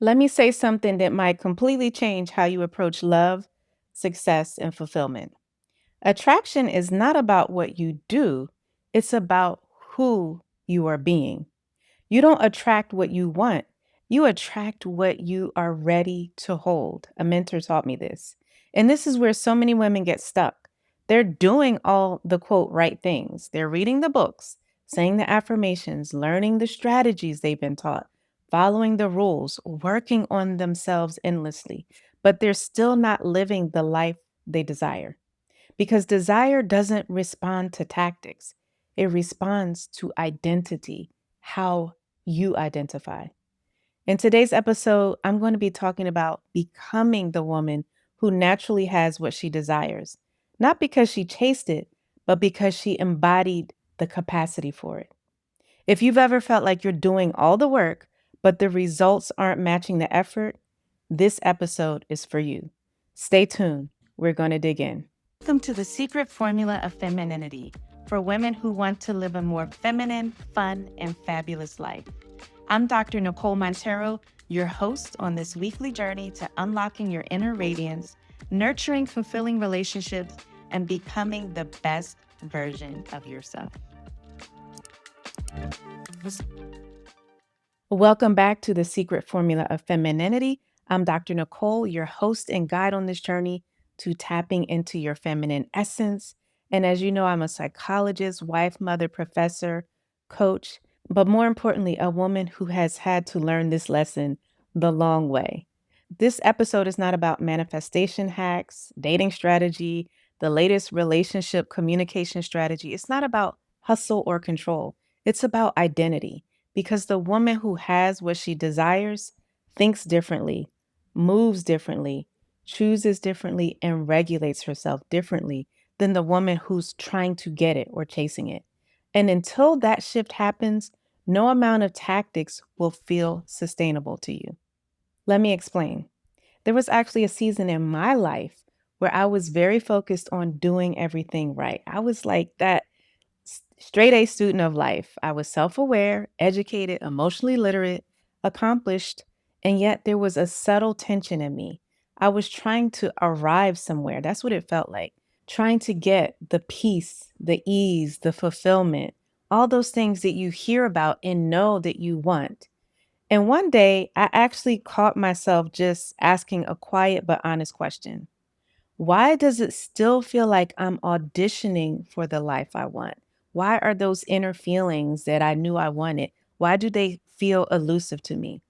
Let me say something that might completely change how you approach love, success, and fulfillment. Attraction is not about what you do, it's about who you are being. You don't attract what you want, you attract what you are ready to hold. A mentor taught me this. And this is where so many women get stuck. They're doing all the quote right things. They're reading the books, saying the affirmations, learning the strategies they've been taught, following the rules, working on themselves endlessly, but they're still not living the life they desire. Because desire doesn't respond to tactics, it responds to identity, how you identify. In today's episode, I'm going to be talking about becoming the woman who naturally has what she desires, not because she chased it, but because she embodied the capacity for it. If you've ever felt like you're doing all the work, but the results aren't matching the effort, this episode is for you. Stay tuned. We're going to dig in. Welcome to the Secret Formula of Femininity for women who want to live a more feminine, fun, and fabulous life. I'm Dr. Nicole Monteiro, your host on this weekly journey to unlocking your inner radiance, nurturing fulfilling relationships, and becoming the best version of yourself. Welcome back to the Secret Formula of Femininity. I'm Dr. Nicole, your host and guide on this journey to tapping into your feminine essence. And as you know, I'm a psychologist, wife, mother, professor, coach, but more importantly, a woman who has had to learn this lesson the long way. This episode is not about manifestation hacks, dating strategy, the latest relationship communication strategy. It's not about hustle or control. It's about identity. Because the woman who has what she desires thinks differently, moves differently, chooses differently, and regulates herself differently than the woman who's trying to get it or chasing it. And until that shift happens, no amount of tactics will feel sustainable to you. Let me explain. There was actually a season in my life where I was very focused on doing everything right. I was like that straight A student of life. I was self aware, educated, emotionally literate, accomplished, and yet there was a subtle tension in me. I was trying to arrive somewhere. That's what it felt like. Trying to get the peace, the ease, the fulfillment, all those things that you hear about and know that you want. And one day, I actually caught myself just asking a quiet but honest question. Why does it still feel like I'm auditioning for the life I want? Why are those inner feelings that I knew I wanted? Why do they feel elusive to me?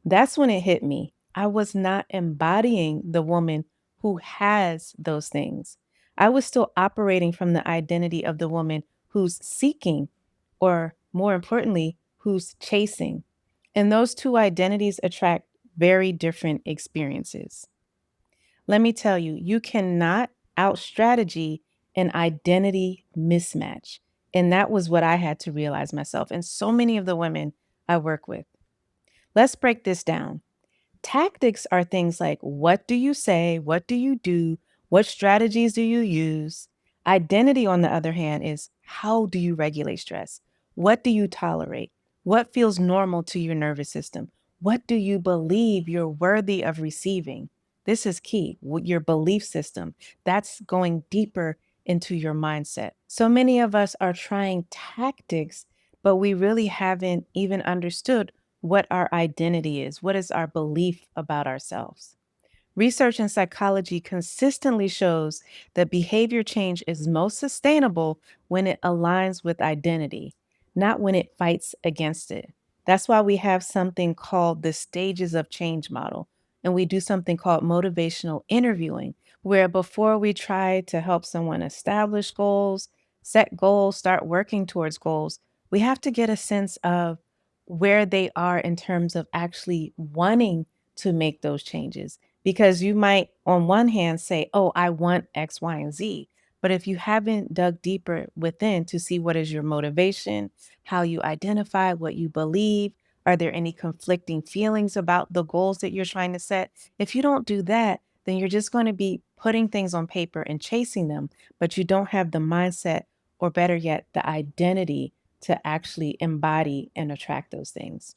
That's when it hit me. I was not embodying the woman who has those things. I was still operating from the identity of the woman who's seeking, or more importantly, who's chasing. And those two identities attract very different experiences. Let me tell you, you cannot out strategy an identity mismatch. And that was what I had to realize myself and so many of the women I work with. Let's break this down. Tactics are things like what do you say? What do you do? What strategies do you use? Identity, on the other hand, is how do you regulate stress? What do you tolerate? What feels normal to your nervous system? What do you believe you're worthy of receiving? This is key. Your belief system. That's going deeper into your mindset. So many of us are trying tactics, but we really haven't even understood what our identity is. What is our belief about ourselves? Research in psychology consistently shows that behavior change is most sustainable when it aligns with identity, not when it fights against it. That's why we have something called the stages of change model, and we do something called motivational interviewing, where before we try to help someone establish goals, set goals, start working towards goals, we have to get a sense of where they are in terms of actually wanting to make those changes. Because you might, on one hand, say, oh, I want X, Y, and Z. But if you haven't dug deeper within to see what is your motivation, how you identify, what you believe, are there any conflicting feelings about the goals that you're trying to set? If you don't do that, then you're just going to be putting things on paper and chasing them, but you don't have the mindset, or better yet, the identity to actually embody and attract those things.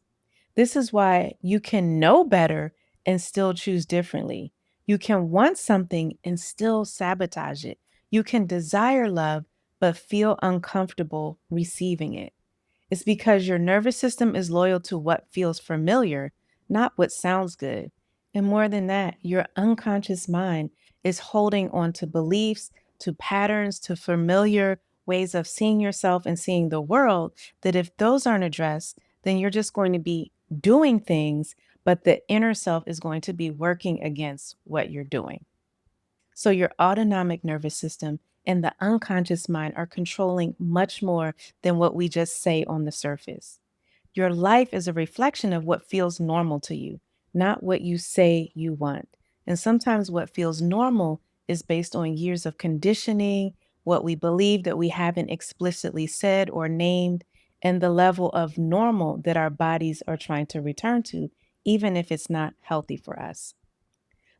This is why you can know better and still choose differently. You can want something and still sabotage it. You can desire love, but feel uncomfortable receiving it. It's because your nervous system is loyal to what feels familiar, not what sounds good. And more than that, your unconscious mind is holding on to beliefs, to patterns, to familiar ways of seeing yourself and seeing the world that if those aren't addressed, then you're just going to be doing things, but the inner self is going to be working against what you're doing. So your autonomic nervous system and the unconscious mind are controlling much more than what we just say on the surface. Your life is a reflection of what feels normal to you, not what you say you want. And sometimes what feels normal is based on years of conditioning, what we believe that we haven't explicitly said or named, and the level of normal that our bodies are trying to return to, even if it's not healthy for us.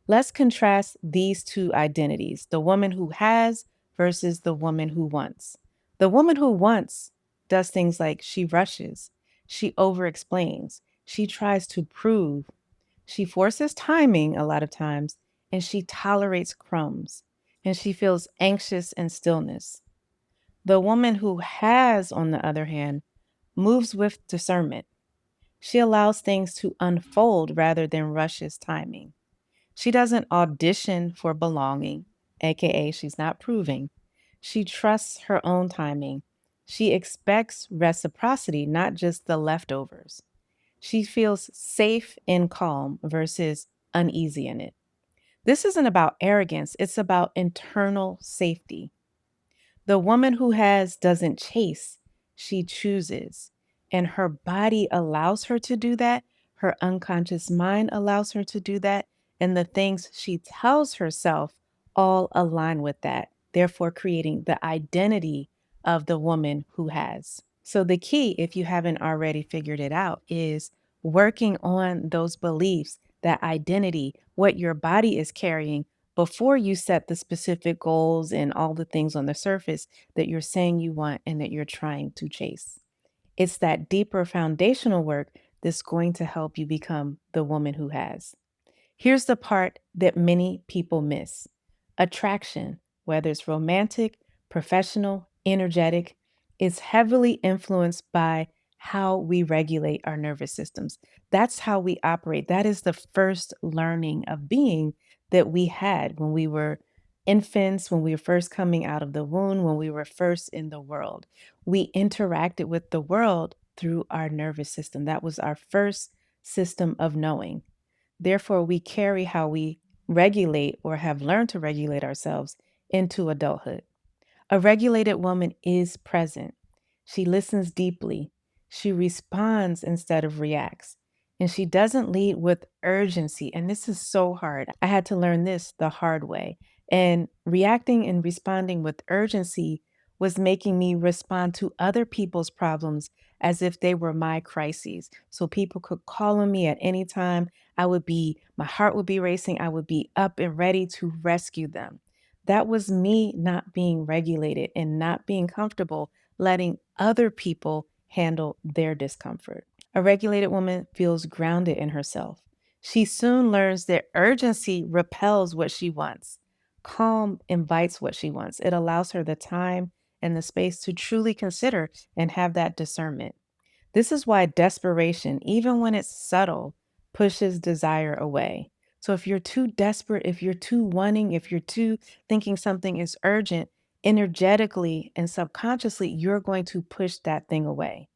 Let's contrast these two identities, the woman who has versus the woman who wants. The woman who wants does things like she rushes, she over explains, she tries to prove, she forces timing a lot of times, and she tolerates crumbs, and she feels anxious in stillness. The woman who has, on the other hand, moves with discernment. She allows things to unfold rather than rushes timing. She doesn't audition for belonging, aka, she's not proving. She trusts her own timing. She expects reciprocity, not just the leftovers. She feels safe in calm versus uneasy in it. This isn't about arrogance, it's about internal safety. The woman who has doesn't chase, she chooses. And her body allows her to do that. Her unconscious mind allows her to do that. And the things she tells herself all align with that, therefore, creating the identity of the woman who has. So, the key, if you haven't already figured it out, is working on those beliefs, that identity, what your body is carrying before you set the specific goals and all the things on the surface that you're saying you want and that you're trying to chase. It's that deeper foundational work that's going to help you become the woman who has. Here's the part that many people miss: attraction, whether it's romantic, professional, energetic, is heavily influenced by how we regulate our nervous systems. That's how we operate. That is the first learning of being that we had when we were infants, when we were first coming out of the womb, when we were first in the world. We interacted with the world through our nervous system. That was our first system of knowing. Therefore, we carry how we regulate or have learned to regulate ourselves into adulthood. A regulated woman is present. She listens deeply. She responds instead of reacts. And she doesn't lead with urgency. And this is so hard. I had to learn this the hard way. And reacting and responding with urgency was making me respond to other people's problems as if they were my crises. So people could call on me at any time. My heart would be racing. I would be up and ready to rescue them. That was me not being regulated and not being comfortable letting other people handle their discomfort. A regulated woman feels grounded in herself. She soon learns that urgency repels what she wants. Calm invites what she wants. It allows her the time and the space to truly consider and have that discernment. This is why desperation, even when it's subtle, pushes desire away. So if you're too desperate, if you're too wanting, if you're too thinking something is urgent, energetically and subconsciously, you're going to push that thing away.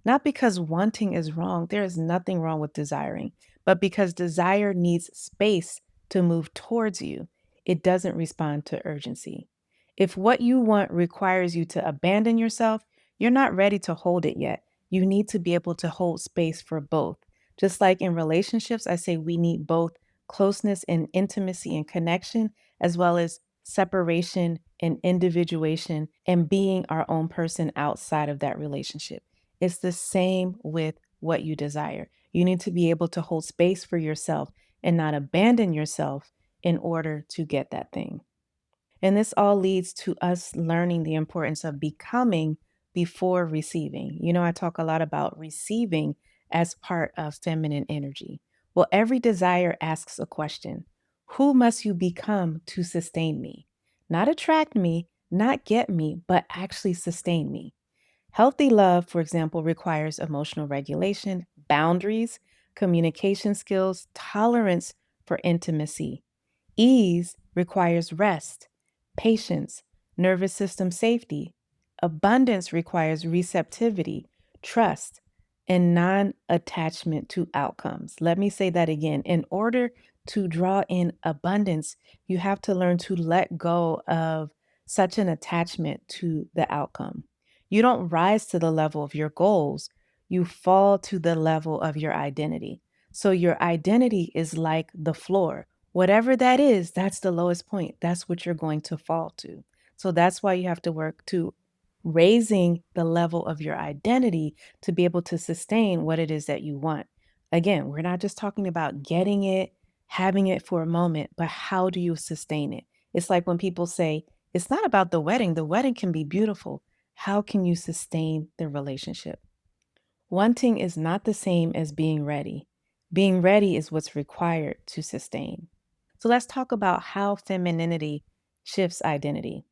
Not because wanting is wrong, there is nothing wrong with desiring, but because desire needs space to move towards you. It doesn't respond to urgency. If what you want requires you to abandon yourself, you're not ready to hold it yet. You need to be able to hold space for both. Just like in relationships, I say we need both closeness and intimacy and connection, as well as separation and individuation and being our own person outside of that relationship. It's the same with what you desire. You need to be able to hold space for yourself and not abandon yourself in order to get that thing. And this all leads to us learning the importance of becoming before receiving. You know, I talk a lot about receiving as part of feminine energy? Well, every desire asks a question. Who must you become to sustain me? Not attract me, not get me, but actually sustain me. Healthy love, for example, requires emotional regulation, boundaries, communication skills, tolerance for intimacy. Ease requires rest, patience, nervous system safety. Abundance requires receptivity, trust, and non attachment to outcomes. Let me say that again. In order to draw in abundance, you have to learn to let go of such an attachment to the outcome. You don't rise to the level of your goals, you fall to the level of your identity. So your identity is like the floor. Whatever that is, that's the lowest point. That's what you're going to fall to. So that's why you have to work to raising the level of your identity to be able to sustain what it is that you want. Again, we're not just talking about getting it, having it for a moment, but how do you sustain it? It's like when people say, it's not about the wedding. The wedding can be beautiful. How can you sustain the relationship? Wanting is not the same as being ready. Being ready is what's required to sustain. So let's talk about how femininity shifts identity.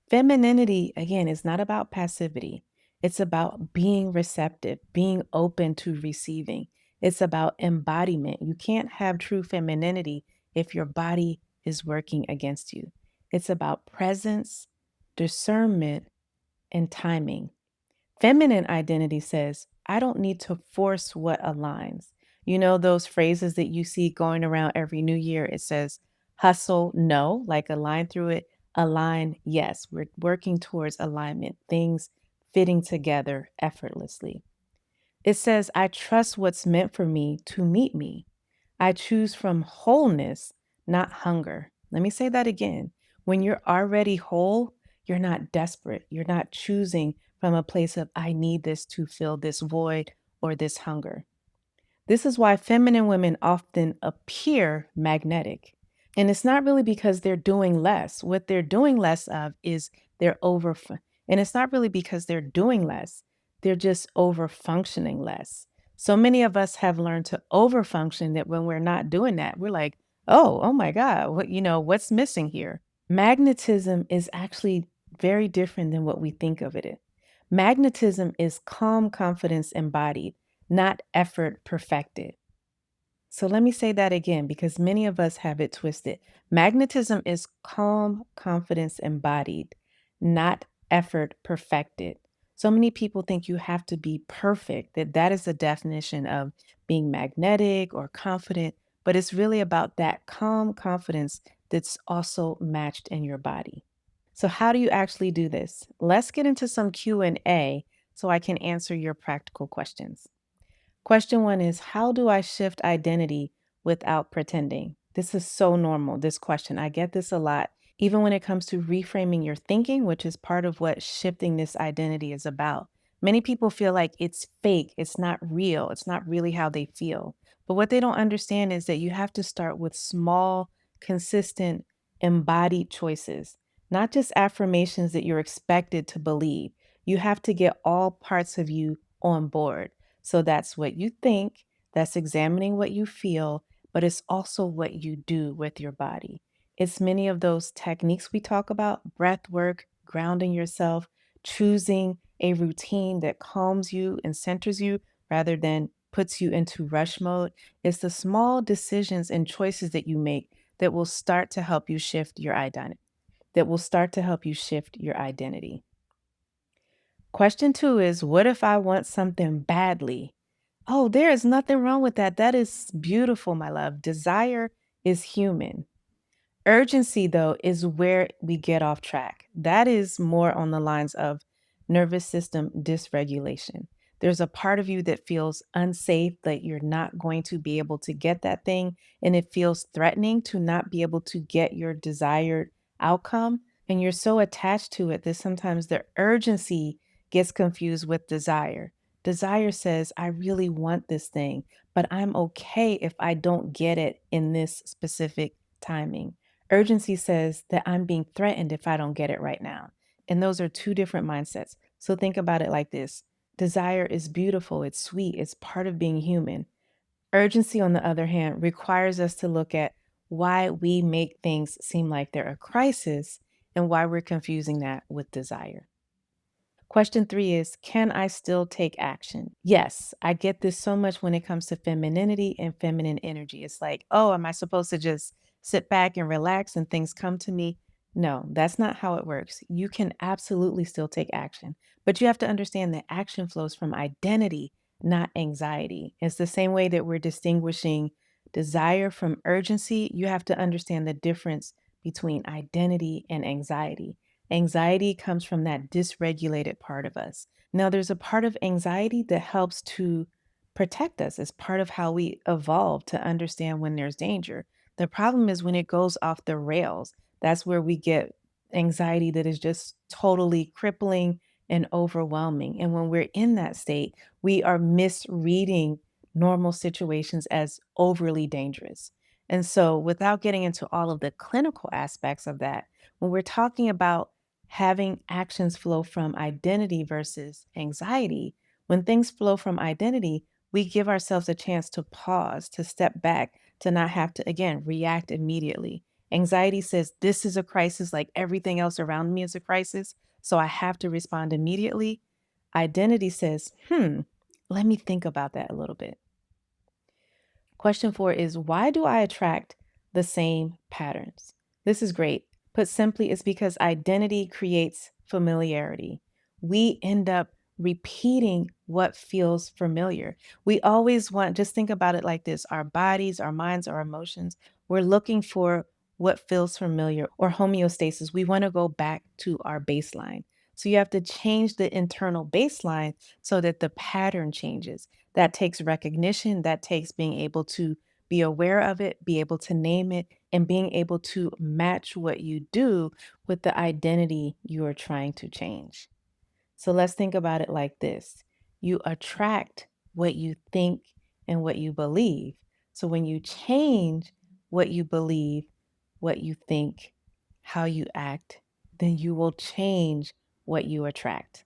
Femininity, again, is not about passivity. It's about being receptive, being open to receiving. It's about embodiment. You can't have true femininity if your body is working against you. It's about presence, discernment, and timing. Feminine identity says, I don't need to force what aligns. You know, those phrases that you see going around every new year, it says, hustle, no, like a line through it, align, yes. We're working towards alignment, things fitting together effortlessly. It says, I trust what's meant for me to meet me. I choose from wholeness, not hunger. Let me say that again. When you're already whole, you're not desperate. You're not choosing from a place of, I need this to fill this void or this hunger. This is why feminine women often appear magnetic. And it's not really because they're doing less. What they're doing less of is they're over, and it's not really because they're doing less. They're just over functioning less. So many of us have learned to over function that when we're not doing that, we're like, oh my God, what's missing here? Magnetism is actually very different than what we think of it. Magnetism is calm confidence embodied, not effort perfected. So let me say that again because many of us have it twisted. Magnetism is calm confidence embodied, not effort perfected. So many people think you have to be perfect, that is the definition of being magnetic or confident, but it's really about that calm confidence that's also matched in your body. So how do you actually do this? Let's get into some Q&A so I can answer your practical questions. Question one is, how do I shift identity without pretending? This is so normal, this question. I get this a lot, even when it comes to reframing your thinking, which is part of what shifting this identity is about. Many people feel like it's fake, it's not real, it's not really how they feel. But what they don't understand is that you have to start with small, consistent, embodied choices, not just affirmations that you're expected to believe. You have to get all parts of you on board. So that's what you think, that's examining what you feel, but it's also what you do with your body. It's many of those techniques we talk about, breath work, grounding yourself, choosing a routine that calms you and centers you rather than puts you into rush mode. It's the small decisions and choices that you make that will start to help you shift your identity, that will start to help you shift your identity. Question two is, what if I want something badly? Oh, there is nothing wrong with that. That is beautiful, my love. Desire is human. Urgency, though, is where we get off track. That is more on the lines of nervous system dysregulation. There's a part of you that feels unsafe, that you're not going to be able to get that thing, and it feels threatening to not be able to get your desired outcome. And you're so attached to it that sometimes the urgency gets confused with desire. Desire says, I really want this thing, but I'm okay if I don't get it in this specific timing. Urgency says that I'm being threatened if I don't get it right now. And those are two different mindsets. So think about it like this. Desire is beautiful, it's sweet, it's part of being human. Urgency, on the other hand, requires us to look at why we make things seem like they're a crisis and why we're confusing that with desire. Question three is, can I still take action? Yes, I get this so much when it comes to femininity and feminine energy. It's like, oh, am I supposed to just sit back and relax and things come to me? No, that's not how it works. You can absolutely still take action, but you have to understand that action flows from identity, not anxiety. It's the same way that we're distinguishing desire from urgency. You have to understand the difference between identity and anxiety. Anxiety comes from that dysregulated part of us. Now, there's a part of anxiety that helps to protect us. It's part of how we evolve to understand when there's danger. The problem is when it goes off the rails. That's where we get anxiety that is just totally crippling and overwhelming. And when we're in that state, we are misreading normal situations as overly dangerous. And so, without getting into all of the clinical aspects of that, when we're talking about having actions flow from identity versus anxiety, when things flow from identity, we give ourselves a chance to pause, to step back, to not have to, again, react immediately. Anxiety says, this is a crisis, like everything else around me is a crisis. So I have to respond immediately. Identity says, let me think about that a little bit. Question four is, why do I attract the same patterns? This is great. Put simply, it's because identity creates familiarity. We end up repeating what feels familiar. We always want, just think about it like this, our bodies, our minds, our emotions, we're looking for what feels familiar or homeostasis. We want to go back to our baseline. So you have to change the internal baseline so that the pattern changes. That takes recognition, that takes being able to be aware of it, be able to name it, and being able to match what you do with the identity you are trying to change. So let's think about it like this: you attract what you think and what you believe. So when you change what you believe, what you think, how you act, then you will change what you attract.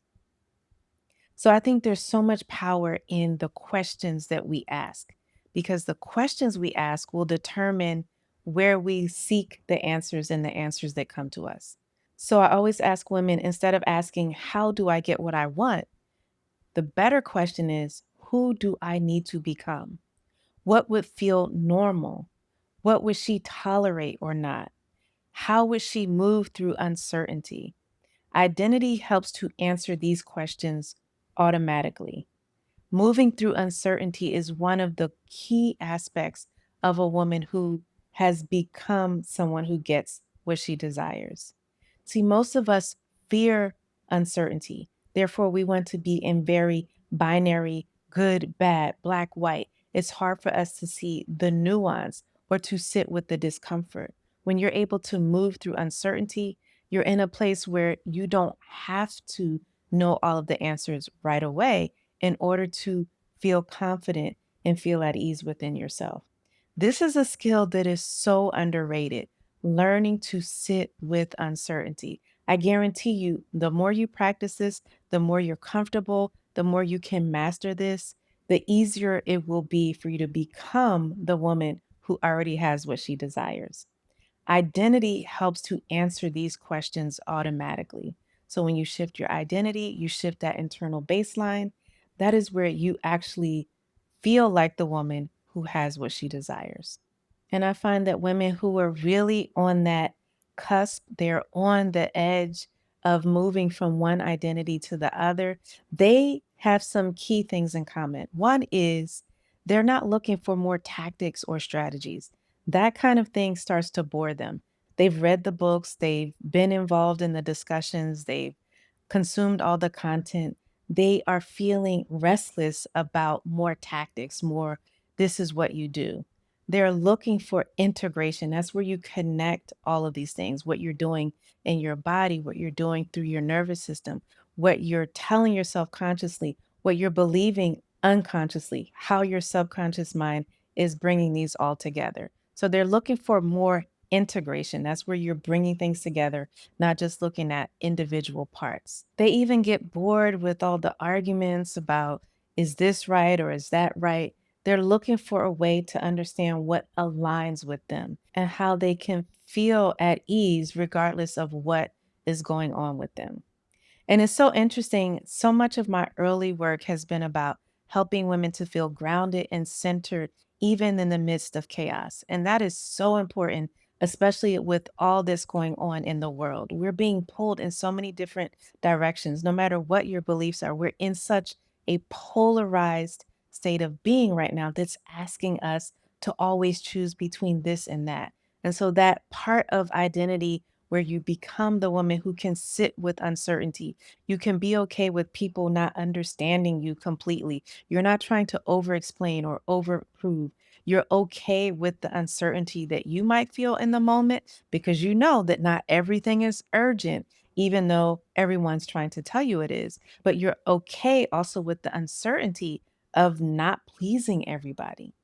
So I think there's so much power in the questions that we ask, because the questions we ask will determine where we seek the answers and the answers that come to us. So I always ask women, instead of asking, how do I get what I want? The better question is, who do I need to become? What would feel normal? What would she tolerate or not? How would she move through uncertainty? Identity helps to answer these questions automatically. Moving through uncertainty is one of the key aspects of a woman who has become someone who gets what she desires. See, most of us fear uncertainty. Therefore, we want to be in very binary, good, bad, black, white. It's hard for us to see the nuance or to sit with the discomfort. When you're able to move through uncertainty, you're in a place where you don't have to know all of the answers right away in order to feel confident and feel at ease within yourself. This is a skill that is so underrated, learning to sit with uncertainty. I guarantee you, the more you practice this, the more you're comfortable, the more you can master this, the easier it will be for you to become the woman who already has what she desires. Identity helps to answer these questions automatically. So when you shift your identity, you shift that internal baseline. That is where you actually feel like the woman who has what she desires. And I find that women who are really on that cusp, they're on the edge of moving from one identity to the other, they have some key things in common. One is they're not looking for more tactics or strategies. That kind of thing starts to bore them. They've read the books, they've been involved in the discussions, they've consumed all the content. They are feeling restless about more tactics, more, this is what you do. They're looking for integration. That's where you connect all of these things, what you're doing in your body, what you're doing through your nervous system, what you're telling yourself consciously, what you're believing unconsciously, how your subconscious mind is bringing these all together. So they're looking for more integration. That's where you're bringing things together, not just looking at individual parts. They even get bored with all the arguments about, is this right or is that right? They're looking for a way to understand what aligns with them and how they can feel at ease regardless of what is going on with them. And it's so interesting. So much of my early work has been about helping women to feel grounded and centered, even in the midst of chaos. And that is so important, especially with all this going on in the world. We're being pulled in so many different directions, no matter what your beliefs are. We're in such a polarized state of being right now that's asking us to always choose between this and that. And so that part of identity where you become the woman who can sit with uncertainty. You can be okay with people not understanding you completely. You're not trying to over explain or over prove. You're okay with the uncertainty that you might feel in the moment because you know that not everything is urgent, even though everyone's trying to tell you it is. But you're okay also with the uncertainty of not pleasing everybody.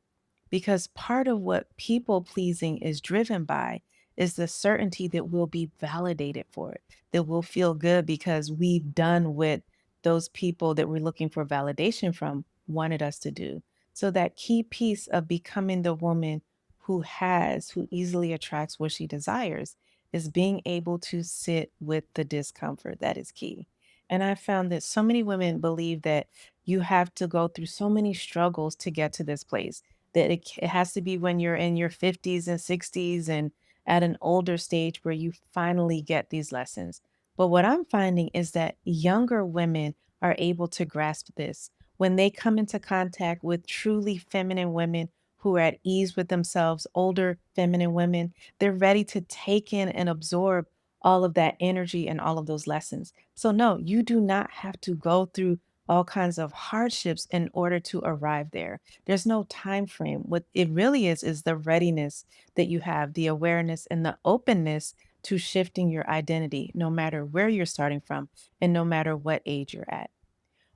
Because part of what people pleasing is driven by is the certainty that we'll be validated for it, that we'll feel good because we've done what those people that we're looking for validation from wanted us to do. So that key piece of becoming the woman who easily attracts what she desires is being able to sit with the discomfort. That is key. And I found that so many women believe that you have to go through so many struggles to get to this place, that it has to be when you're in your 50s and 60s and at an older stage where you finally get these lessons. But what I'm finding is that younger women are able to grasp this when they come into contact with truly feminine women who are at ease with themselves, older feminine women. They're ready to take in and absorb all of that energy and all of those lessons. So no, you do not have to go through all kinds of hardships in order to arrive there. There's no time frame. What it really is the readiness that you have, the awareness and the openness to shifting your identity, no matter where you're starting from and no matter what age you're at.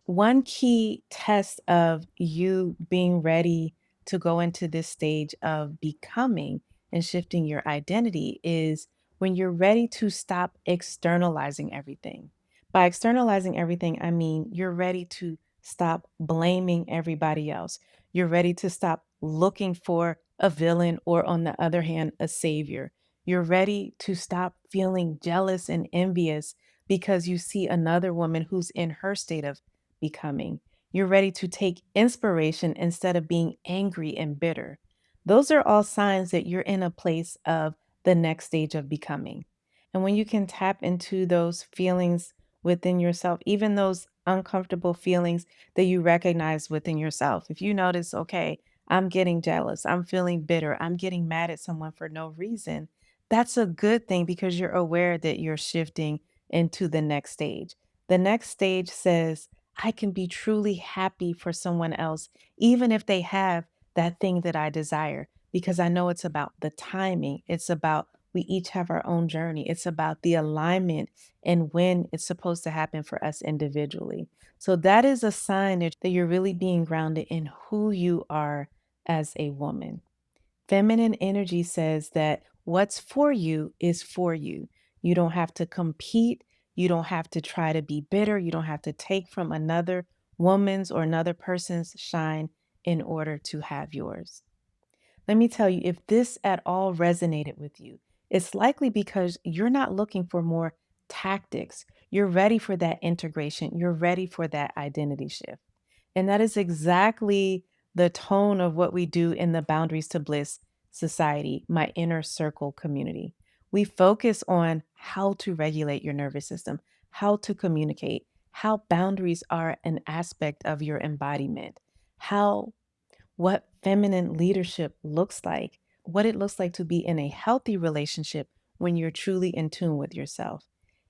One key test of you being ready to go into this stage of becoming and shifting your identity is when you're ready to stop externalizing everything. By externalizing everything, I mean you're ready to stop blaming everybody else. You're ready to stop looking for a villain or, on the other hand, a savior. You're ready to stop feeling jealous and envious because you see another woman who's in her state of becoming. You're ready to take inspiration instead of being angry and bitter. Those are all signs that you're in a place of the next stage of becoming. And when you can tap into those feelings within yourself, even those uncomfortable feelings that you recognize within yourself, if you notice, okay, I'm getting jealous, I'm feeling bitter, I'm getting mad at someone for no reason, that's a good thing because you're aware that you're shifting into the next stage. The next stage says, I can be truly happy for someone else, even if they have that thing that I desire, because I know it's about the timing. It's about we each have our own journey. It's about the alignment and when it's supposed to happen for us individually. So that is a sign that you're really being grounded in who you are as a woman. Feminine energy says that what's for you is for you. You don't have to compete. You don't have to try to be bitter. You don't have to take from another woman's or another person's shine in order to have yours. Let me tell you, if this at all resonated with you, it's likely because you're not looking for more tactics. You're ready for that integration. You're ready for that identity shift. And that is exactly the tone of what we do in the Boundaries to Bliss Society, my inner circle community. We focus on how to regulate your nervous system, how to communicate, how boundaries are an aspect of your embodiment, how what feminine leadership looks like, what it looks like to be in a healthy relationship when you're truly in tune with yourself,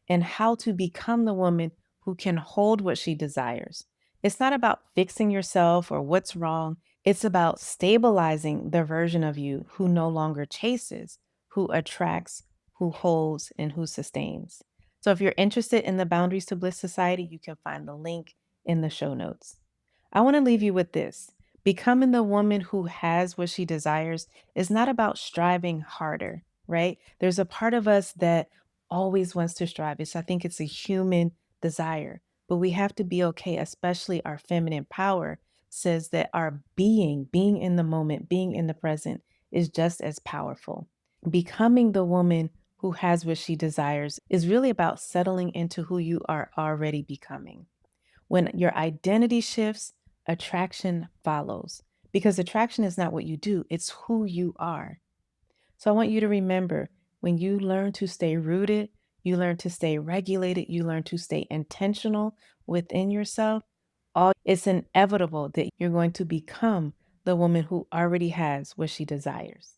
and how to become the woman who can hold what she desires. It's not about fixing yourself or what's wrong. It's about stabilizing the version of you who no longer chases, who attracts, who holds, and who sustains. So if you're interested in the Boundaries to Bliss Society, you can find the link in the show notes. I want to leave you with this. Becoming the woman who has what she desires is not about striving harder. right? There's a part of us that always wants to strive. I think it's a human desire, but we have to be okay, especially our feminine power says that our being in the moment, being in the present is just as powerful. Becoming the woman who has what she desires is really about settling into who you are already becoming. When your identity shifts, attraction follows because attraction is not what you do, it's who you are. So I want you to remember when you learn to stay rooted, you learn to stay regulated, you learn to stay intentional within yourself, it's inevitable that you're going to become the woman who already has what she desires.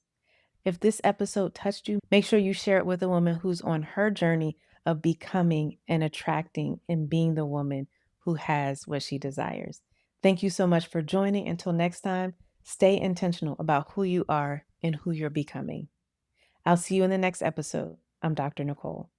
If this episode touched you, make sure you share it with a woman who's on her journey of becoming and attracting and being the woman who has what she desires. Thank you so much for joining. Until next time, stay intentional about who you are and who you're becoming. I'll see you in the next episode. I'm Dr. Nicole.